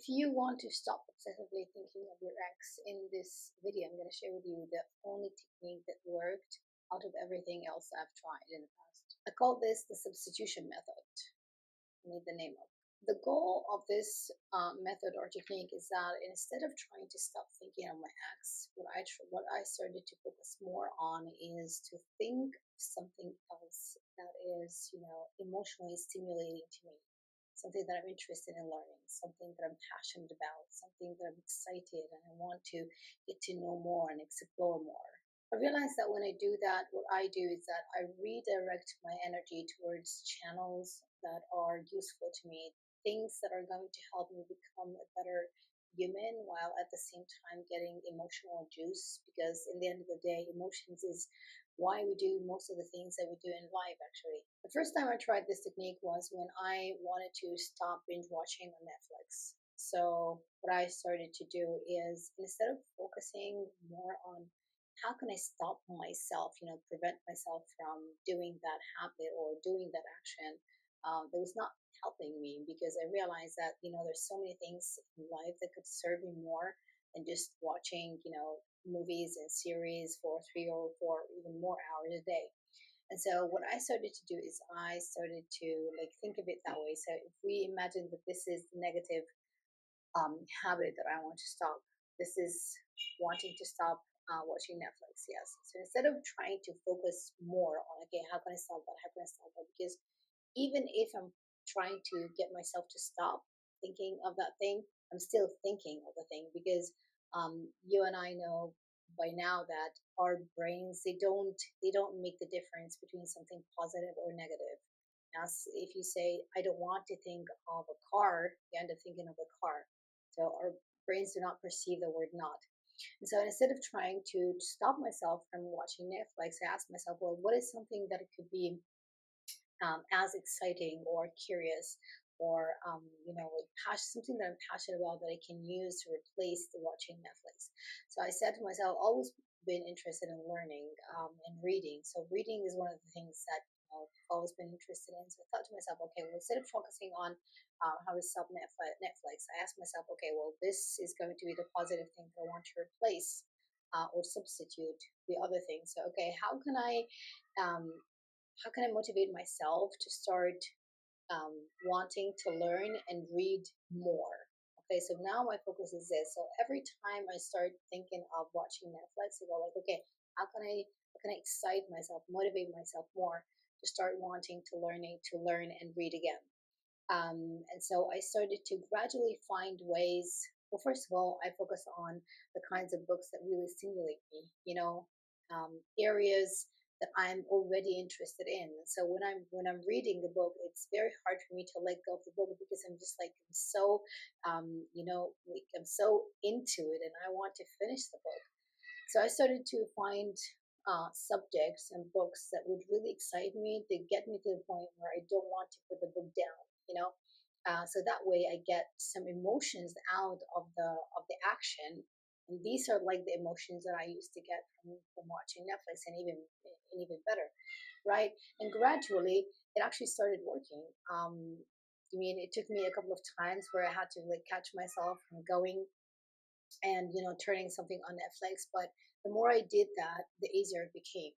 If you want to stop obsessively thinking of your ex, in this video, I'm going to share with you the only technique that worked out of everything else I've tried in the past. I call this the substitution method. I need the name of it. The goal of this method or technique is that instead of trying to stop thinking of my ex, what I started to focus more on is to think of something else that is, emotionally stimulating to me, something that I'm interested in learning, something that I'm passionate about, something that I'm excited and I want to get to know more and explore more. I realize that when I do that, what I do is that I redirect my energy towards channels that are useful to me, things that are going to help me become a better human while at the same time getting emotional juice, because in the end of the day, emotions is why we do most of the things that we do in life. Actually, the first time I tried this technique was when I wanted to stop binge watching on Netflix. So what I started to do is, instead of focusing more on how can I stop myself, prevent myself from doing that habit or doing that action, that was not helping me, because I realized that, there's so many things in life that could serve me more than just watching, movies and series for 3 or 4, even more hours a day. And so what I started to do is I started to like think of it that way. So if we imagine that this is the negative habit that I want to stop, this is wanting to stop watching Netflix. Yes. So instead of trying to focus more on, okay, how can I stop that? How can I stop that? Because even if I'm trying to get myself to stop thinking of that thing, I'm still thinking of the thing, because you and I know by now that our brains, they don't make the difference between something positive or negative. As if you say, I don't want to think of a car, you end up thinking of a car. So our brains do not perceive the word not. And so instead of trying to stop myself from watching Netflix, I asked myself, well, what is something that it could be as exciting or curious, or something that I'm passionate about that I can use to replace the watching Netflix. So I said to myself, I've always been interested in learning and reading. So reading is one of the things that I've always been interested in. So I thought to myself, okay, well, instead of focusing on how to stop Netflix, I asked myself, okay, well, this is going to be the positive thing that I want to replace or substitute the other thing. So, okay, um, how can I motivate myself to start wanting to learn and read more? Okay, so now my focus is this. So every time I start thinking of watching Netflix, I go like, okay, how can I excite myself, motivate myself more to start wanting to learn and read again? And so I started to gradually find ways. Well, first of all, I focus on the kinds of books that really stimulate me, areas that I'm already interested in. So when I'm reading the book, it's very hard for me to let go of the book, because I'm just like I'm so, like I'm so into it, and I want to finish the book. So I started to find subjects and books that would really excite me, to get me to the point where I don't want to put the book down, you know. So that way I get some emotions out of the action, and these are like the emotions that I used to get from watching Netflix, and even better, right? And gradually it actually started working. I mean, it took me a couple of times where I had to like catch myself from going and turning something on Netflix. But the more I did that, the easier it became.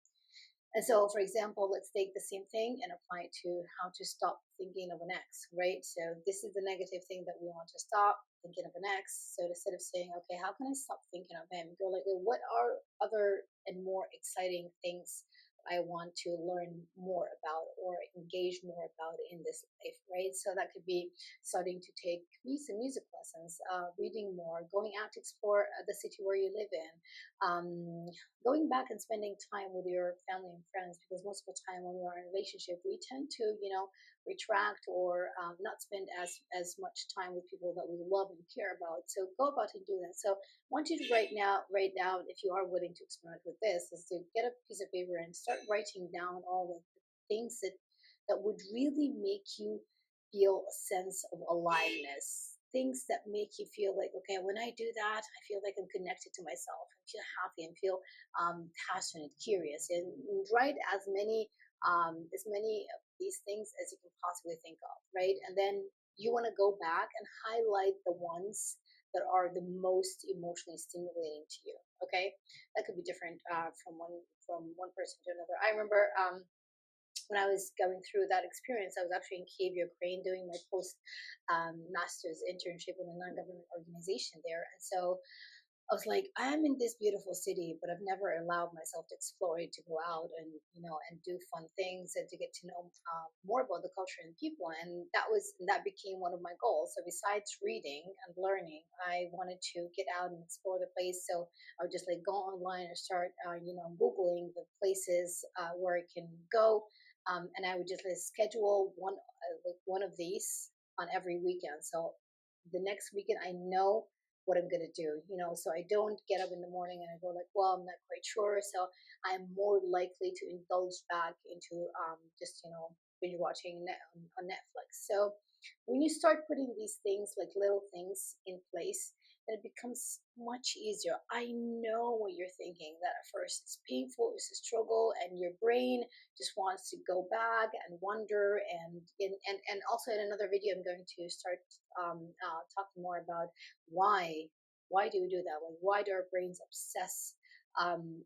And so, for example, let's take the same thing and apply it to how to stop thinking of an ex, right? So this is the negative thing that we want to stop thinking of an ex. So instead of saying, okay, how can I stop thinking of him? Go like, well, what are other and more exciting things I want to learn more about or engage more about in this life, right? So that could be starting to take music lessons, reading more, going out to explore the city where you live in, going back and spending time with your family and friends, because most of the time when we're in a relationship, we tend to retract or not spend as much time with people that we love and care about. So go about and do that. So I want you to write down, if you are willing to experiment with this, is to get a piece of paper and start writing down all of the things that would really make you feel a sense of aliveness, things that make you feel like, okay, when I do that, I feel like I'm connected to myself, and feel happy, and feel passionate, curious, and write as many of these things as you can possibly think of, right? And then you want to go back and highlight the ones that are the most emotionally stimulating to you. Okay, that could be different from one person to another. I remember when I was going through that experience, I was actually in Kiev, Ukraine, doing my post master's internship in a non-government organization there, and so I was like, I'm in this beautiful city, but I've never allowed myself to explore it, to go out and and do fun things and to get to know more about the culture and people. And that became one of my goals. So besides reading and learning, I wanted to get out and explore the place. So I would just like go online and start, googling the places where I can go, and I would just like schedule one of these on every weekend. So the next weekend, I know what I'm gonna do, so I don't get up in the morning and I go like, well, I'm not quite sure. So I'm more likely to indulge back into just binge watching on Netflix. So when you start putting these things, like little things, in place, then it becomes much easier. I know what you're thinking, that at first it's painful, it's a struggle, and your brain just wants to go back and wonder. And also in another video, I'm going to start talking more about why why do we do that? Like, why do our brains obsess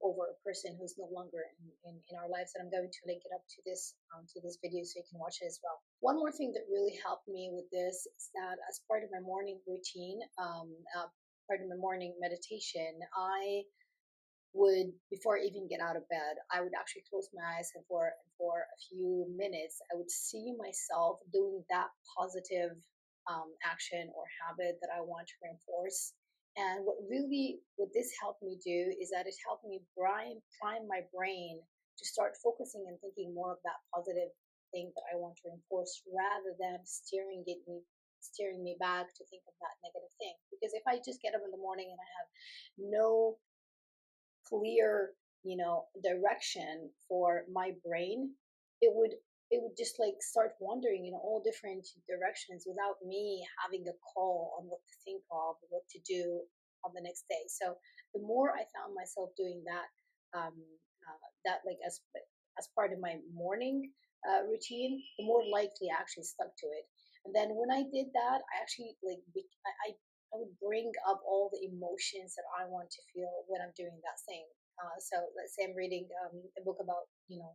over a person who's no longer in our lives? And I'm going to link it up to this video so you can watch it as well. One more thing that really helped me with this is that as part of my morning routine, part of my morning meditation, I would, before I even get out of bed, I would actually close my eyes, and for a few minutes, I would see myself doing that positive action or habit that I want to reinforce. And what this helped me do is that it helped me prime my brain to start focusing and thinking more of that positive thing that I want to reinforce, rather than steering me back to think of that negative thing. Because if I just get up in the morning and I have no clear direction for my brain, it would just like start wandering in all different directions without me having a call on what to think of, what to do on the next day. So the more I found myself doing that, that like as part of my morning routine, the more likely I actually stuck to it. And then when I did that, I actually I would bring up all the emotions that I want to feel when I'm doing that thing. So let's say I'm reading a book about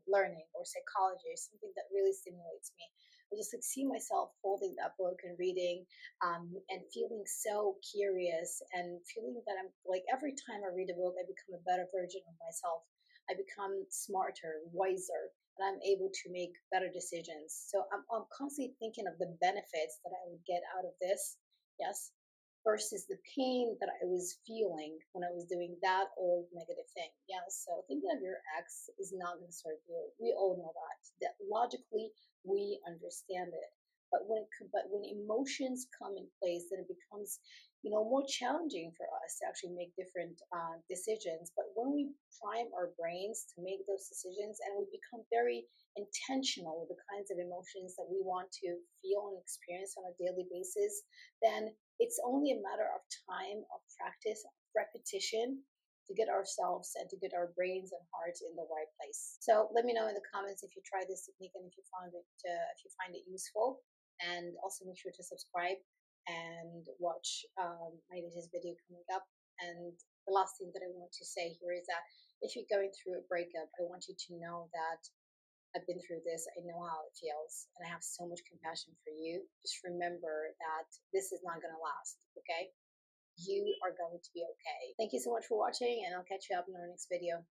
learning or psychology or something that really stimulates me. I just like see myself holding that book and reading, and feeling so curious, and feeling that I'm like, every time I read a book, I become a better version of myself. I become smarter, wiser, and I'm able to make better decisions. So I'm constantly thinking of the benefits that I would get out of this. Yes, versus the pain that I was feeling when I was doing that old negative thing. Yeah, so thinking of your ex is not going to serve you. We all know that logically we understand it. But when emotions come in place, then it becomes more challenging for us to actually make different decisions. But when we prime our brains to make those decisions, and we become very intentional with the kinds of emotions that we want to feel and experience on a daily basis, then it's only a matter of time, of practice, of repetition, to get ourselves and to get our brains and hearts in the right place. So let me know in the comments if you try this technique and if you find it useful. And also make sure to subscribe and watch my latest video coming up. And the last thing that I want to say here is that if you're going through a breakup, I want you to know that I've been through this. I know how it feels, and I have so much compassion for you. Just remember that this is not going to last, okay? You are going to be okay. Thank you so much for watching, and I'll catch you up in our next video.